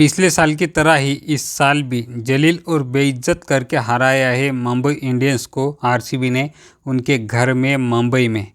पिछले साल की तरह ही इस साल भी जलील और बेइज्जत करके हराया है मुंबई इंडियंस को आरसीबी ने उनके घर में मुंबई में।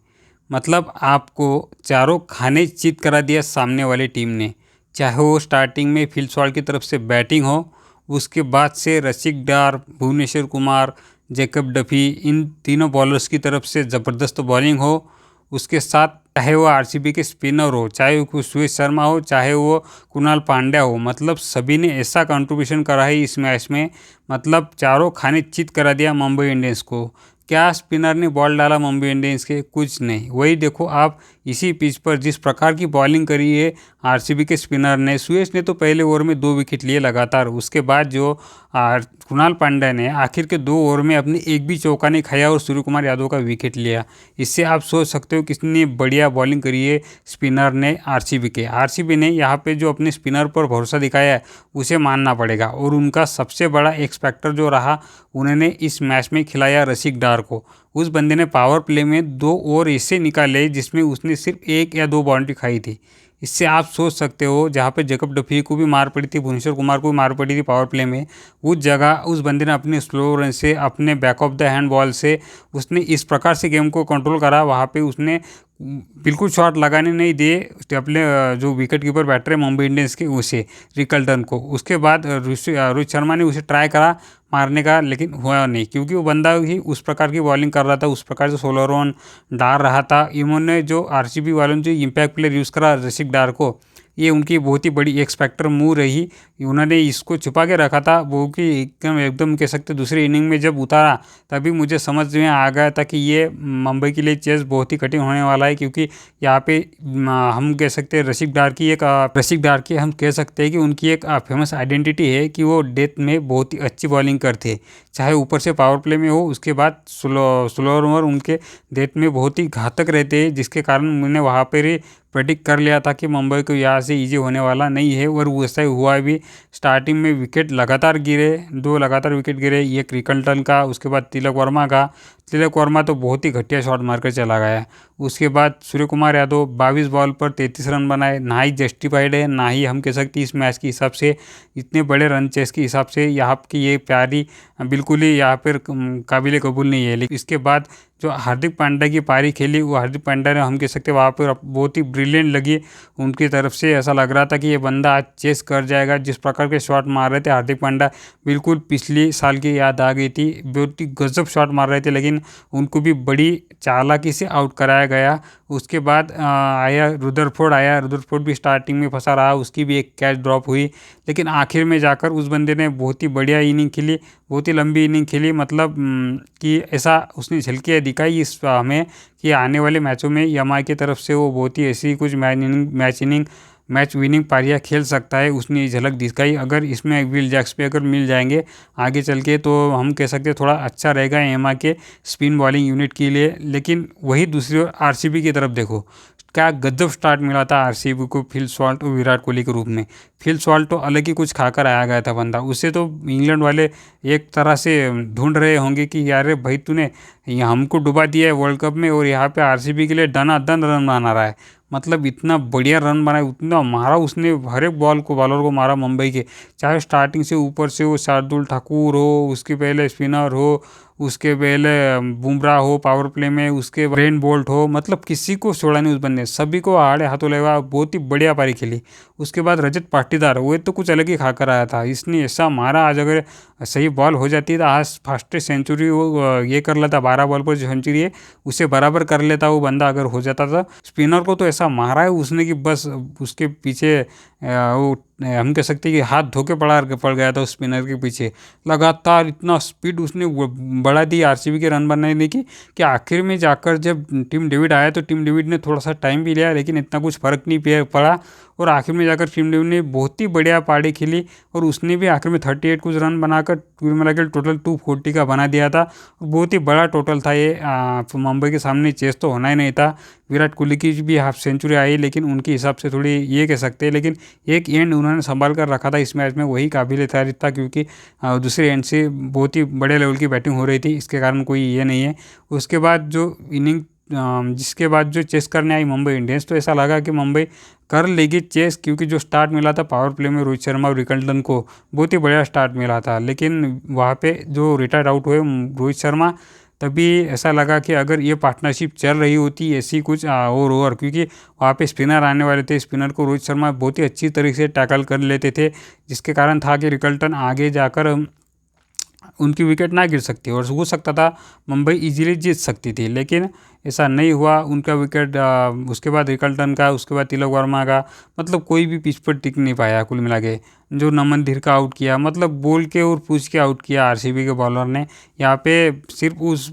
मतलब आपको चारों खाने चित करा दिया सामने वाली टीम ने। चाहे वो स्टार्टिंग में फिल सॉल्ट की तरफ से बैटिंग हो, उसके बाद से रसिक डार, भुवनेश्वर कुमार, जैकब डफी, इन तीनों बॉलर्स की तरफ से ज़बरदस्त बॉलिंग हो। उसके साथ चाहे वो आरसीबी के स्पिनर हो, चाहे वो सुरेश शर्मा हो, चाहे वो कुणाल पांड्या हो, मतलब सभी ने ऐसा कंट्रीब्यूशन करा है इस मैच में। मतलब चारों खाने चित करा दिया मुंबई इंडियंस को। क्या स्पिनर ने बॉल डाला मुंबई इंडियंस के? कुछ नहीं। वही देखो आप, इसी पिच पर जिस प्रकार की बॉलिंग करी है आरसीबी के स्पिनर ने। सुरेश ने तो पहले ओवर में 2 विकेट लिए लगातार। उसके बाद जो कुणाल पांड्या ने आखिर के 2 ओवर में अपने एक भी चौका नहीं खाया और सूर्य कुमार यादव का विकेट लिया। इससे आप सोच सकते हो कितनी बढ़िया बॉलिंग करी है स्पिनर ने आरसीबी ने यहाँ पे जो अपने स्पिनर पर भरोसा दिखाया है उसे मानना पड़ेगा। और उनका सबसे बड़ा एक्सपेक्टर जो रहा, उन्होंने इस मैच में खिलाया रसिक डार को। उस बंदे ने पावर प्ले में 2 ओवर ऐसे निकाले जिसमें उसने सिर्फ 1 या 2 बाउंड्री खाई थी। इससे आप सोच सकते हो, जहाँ पे जैकब डफी को भी मार पड़ी थी, भुवनेश्वर कुमार को भी मार पड़ी थी पावर प्ले में, उस जगह उस बंदे ने अपने स्लो रन से, अपने back of the hand ball से उसने इस प्रकार से गेम को कंट्रोल करा। वहाँ पे उसने बिल्कुल शॉट लगाने नहीं दिए अपने जो विकेट कीपर बैटर है मुंबई इंडियंस के, उसे रिकल्टन को। उसके बाद रोहित शर्मा ने उसे ट्राई करा मारने का, लेकिन हुआ नहीं, क्योंकि वो बंदा ही उस प्रकार की बॉलिंग कर रहा था, उस प्रकार से 16 रन डाल रहा था। इन्होंने जो आरसीबी वालों ने जो इम्पैक्ट प्लेयर यूज़ करा रसिक डार को, ये उनकी बहुत ही बड़ी एक्सपेक्टर मूव रही। उन्होंने इसको छुपा के रखा था वो, कि एकदम एकदम कह सकते दूसरी इनिंग में जब उतारा तभी मुझे समझ में आ गया था कि ये मुंबई के लिए चेस बहुत ही कठिन होने वाला है। क्योंकि यहाँ पे हम कह सकते हैं रसिक डार की हम कह सकते हैं कि उनकी एक फेमस आइडेंटिटी है कि वो डेथ में बहुत ही अच्छी बॉलिंग करते हैं। चाहे ऊपर से पावर प्ले में हो, उसके बाद स्लोअर ओवर उनके डेथ में बहुत ही घातक रहते हैं, जिसके कारण मैंने वहाँ पर ही प्रेडिक्ट कर लिया था कि मुंबई को यहाँ से इजी होने वाला नहीं है। और वैसा ही हुआ भी। स्टार्टिंग में विकेट लगातार गिरे, 2 लगातार विकेट गिरे, एक रिकल्टन का, उसके बाद तिलक वर्मा तो बहुत ही घटिया शॉट मारकर चला गया। उसके बाद सूर्य कुमार यादव 22 बॉल पर 33 रन बनाए। ना ही जस्टिफाइड है, ना ही हम कह सकते इस मैच के हिसाब से, इतने बड़े रन चेस के हिसाब से यहाँ की ये प्यारी बिल्कुल ही यहाँ पर काबिल कबूल नहीं है। लेकिन इसके बाद जो हार्दिक पांड्या की पारी खेली, वो हार्दिक पांड्या ने हम कह सकते वहाँ पर बहुत ही ब्रिलियंट लगी उनकी तरफ से। ऐसा लग रहा था कि ये बंदा आज चेस कर जाएगा। जिस प्रकार के शॉट मार रहे थे हार्दिक पांड्या, बिल्कुल पिछले साल की याद आ गई थी। बहुत ही गजब शॉट मार रहे थे, लेकिन उनको भी बड़ी चालाकी से आउट कराया गया। उसके बाद रुदरफोर्ड भी स्टार्टिंग में फंसा रहा, उसकी भी एक कैच ड्रॉप हुई। लेकिन आखिर में जाकर उस बंदे ने बहुत ही बढ़िया इनिंग खेली, बहुत ही लंबी इनिंग खेली। मतलब कि ऐसा उसने झलकियाँ दिखाई इस हमें कि आने वाले मैचों में यमाई की तरफ से वो बहुत ही ऐसी कुछ मैच विनिंग पारियाँ खेल सकता है। उसने ये झलक दिखाई। अगर इसमें विल जैक्स पे अगर मिल जाएंगे आगे चल के, तो हम कह सकते हैं थोड़ा अच्छा रहेगा एमा के स्पिन बॉलिंग यूनिट के लिए। लेकिन वही दूसरी ओर आरसीबी की तरफ देखो, क्या गजब स्टार्ट मिला था आरसीबी को फिल सॉल्ट और विराट कोहली के रूप में। फिल सॉल्ट तो अलग ही कुछ खाकर आया गया था बंदा। उससे तो इंग्लैंड वाले एक तरह से ढूंढ रहे होंगे कि यार भाई तूने हमको डुबा दिया है वर्ल्ड कप में, और यहाँ पे आरसीबी के लिए दनादन रन बना रहा है। मतलब इतना बढ़िया रन बनाया, उतना मारा उसने, हर एक बॉलर को मारा मुंबई के। चाहे स्टार्टिंग से ऊपर से वो शार्दुल ठाकुर हो, उसके पहले स्पिनर हो, उसके पहले बुमराह हो पावर प्ले में, उसके ब्रेन बोल्ट हो, मतलब किसी को छोड़ा नहीं उस बंदे, सभी को आड़े हाथों लगा। बहुत ही बढ़िया पारी खेली। उसके बाद रजत पाटीदार, वो तो कुछ अलग ही खाकर आया था। इसने ऐसा मारा, आज अगर सही बॉल हो जाती तो आज फास्टेस्ट सेंचुरी वो ये कर लेता। 12 बॉल पर जो सेंचुरी है उसे बराबर कर लेता वो बंदा, अगर हो जाता था। स्पिनर को तो ऐसा मारा है उसने कि बस उसके पीछे वो हम कह सकते हैं कि हाथ धो के पड़ गया था उस स्पिनर के पीछे। लगातार इतना स्पीड उसने बढ़ा दी आरसीबी के रन बनाने की, कि आखिर में जाकर जब टीम डेविड आया तो टीम डेविड ने थोड़ा सा टाइम भी लिया, लेकिन इतना कुछ फ़र्क नहीं पड़ा। और आखिर में जाकर टीम डेविड ने बहुत ही बढ़िया पारी खेली, और उसने भी आखिर में 38 कुछ रन बनाकर कुल मिला के टोटल 240 का बना दिया था। बहुत ही बड़ा टोटल था ये। मुंबई के सामने चेस तो होना ही नहीं था। विराट कोहली की भी हाफ सेंचुरी आई, लेकिन उनके हिसाब से थोड़ी ये कह सकते हैं, लेकिन एक एंड उन्होंने संभाल कर रखा था इस मैच में, वही काबिल तारीफ था। क्योंकि दूसरे एंड से बहुत ही बड़े लेवल की बैटिंग हो रही थी, इसके कारण कोई ये नहीं है। उसके बाद जो इनिंग जिसके बाद जो चेस करने आई मुंबई इंडियंस, तो ऐसा लगा कि मुंबई कर लेगी चेस, क्योंकि जो स्टार्ट मिला था पावर प्ले में रोहित शर्मा और रिकल्टन को, बहुत ही बढ़िया स्टार्ट मिला था। लेकिन वहाँ पे जो रिटायर्ड आउट हुए रोहित शर्मा, तभी ऐसा लगा कि अगर ये पार्टनरशिप चल रही होती ऐसी कुछ और ओवर, क्योंकि वहाँ पे स्पिनर आने वाले थे, स्पिनर को रोहित शर्मा बहुत ही अच्छी तरीके से टैकल कर लेते थे, जिसके कारण था कि रिकल्टन आगे जाकर उनकी विकेट ना गिर सकती और हो सकता था मुंबई इजीली जीत सकती थी। लेकिन ऐसा नहीं हुआ, उनका विकेट उसके बाद रिकल्टन का, उसके बाद तिलक वर्मा का, मतलब कोई भी पिच पर टिक नहीं पाया कुल मिला के। जो नमन धीर का आउट किया, मतलब बोल के और पूछ के आउट किया आरसीबी के बॉलर ने। यहाँ पे सिर्फ उस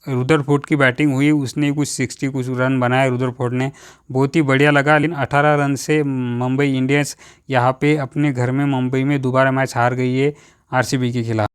रुदरफोर्ड की बैटिंग हुई, उसने कुछ 60 कुछ रन बनाए रुदरफोर्ड ने, बहुत ही बढ़िया लगा। लेकिन 18 रन से मुंबई इंडियंस यहाँ पे अपने घर में मुंबई में दोबारा मैच हार गई है आरसीबी के खिलाफ।